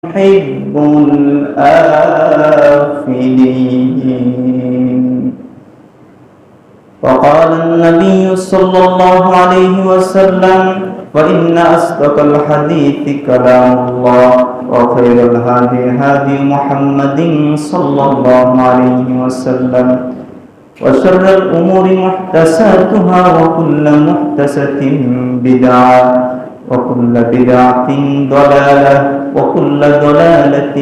يحب الآفلين. وقال النبي صلى الله عليه وسلم: وإن أصدق الحديث كلام الله، وخير الهدي هدي محمد صلى الله عليه وسلم، وشر الأمور محدثاتها، وكل محدثة بدعة، وكل بدعة ضلالة، وكل ضلالة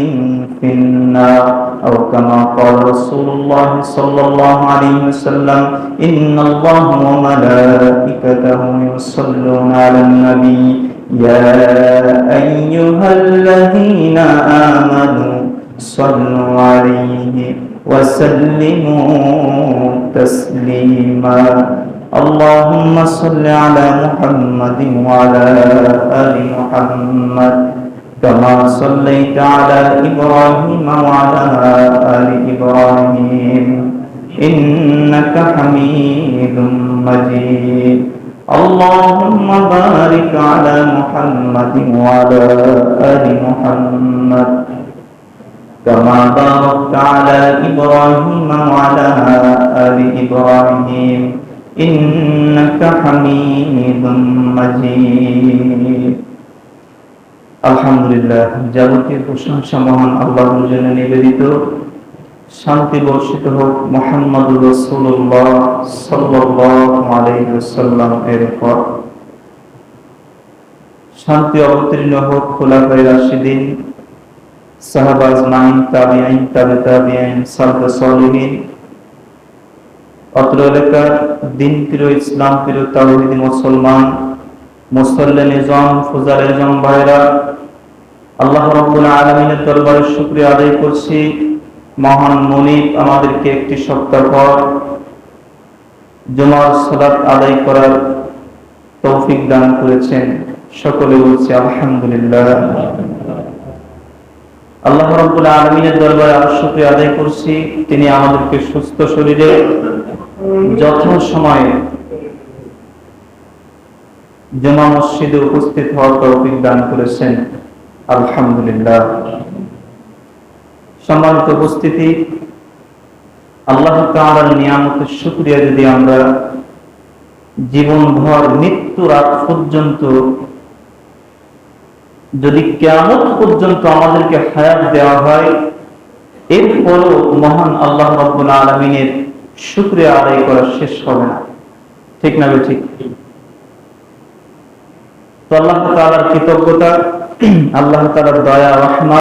في النار. أو كما قال رسول الله صلى الله عليه وسلم: إن الله وملائكته يصلون على النبي يا أيها الذين آمنوا صلوا عليه وسلموا تسليما. اللهم صل على محمد وعلى آل محمد كما صليت على إبراهيم وعلى آل إبراهيم إنك حميد مجيد. اللهم بارك على محمد وعلى آل محمد كما باركت على إبراهيم وعلى آل إبراهيم إنك حميد مجيد. আলহামদুলিল্লাহ, যাবতীয় প্রশংসা মহান আল্লাহর জন্য নিবেদিত। শান্তি বর্ষিত হোক মুহাম্মদুর রাসূলুল্লাহ সাল্লাল্লাহু আলাইহি ওয়াসাল্লাম এর উপর। শান্তি অবতীর্ণ হোক খুলাফায়ে রাশিদিন, সাহাবা আজমাইন, তাবিঈন, তাবে তাবিঈন, সালফে সালেহিন, অত্র এলাকার দিন প্রিয়, ইসলাম প্রিয়, তাওহীদি মুসলমান, মুসল্লি নিজাম, ফুজার নিজাম ভাইরা, আল্লাহ রাব্বুল আলামিনের দরবারে শুকরিয়া আদায় করছি। মহান মুনিব আমাদেরকে একটি সপ্তাহ পর জুমার সালাত আদায় করার তৌফিক দান করেছেন। সকলে বলছি আলহামদুলিল্লাহ। আল্লাহ রাব্বুল আলামিনের দরবারে আরো শুকরিয়া আদায় করছি, তিনি আমাদেরকে সুস্থ শরীরে যথাসময়ে জুমা মসজিদে উপস্থিত হওয়ার তৌফিক দান করেছেন। আলহামদুলিল্লাহ। সম্মানিত উপস্থিতি, আল্লাহ তাআলার নিয়ামতের শুকরিয়া যদি আমরা জীবনভর মৃত্যুর আগ পর্যন্ত, যদি কিয়ামত পর্যন্ত আমাদেরকে হায়াত দেওয়া হয়, এরপরও মহান আল্লাহ রাব্বুল আলামিনের শুকরিয়া আদায় করা শেষ হবে না। ঠিক না ঠিক? তো আল্লাহ তাআলার কৃতজ্ঞতা, আল্লাহ তাআলার দয়া রহমত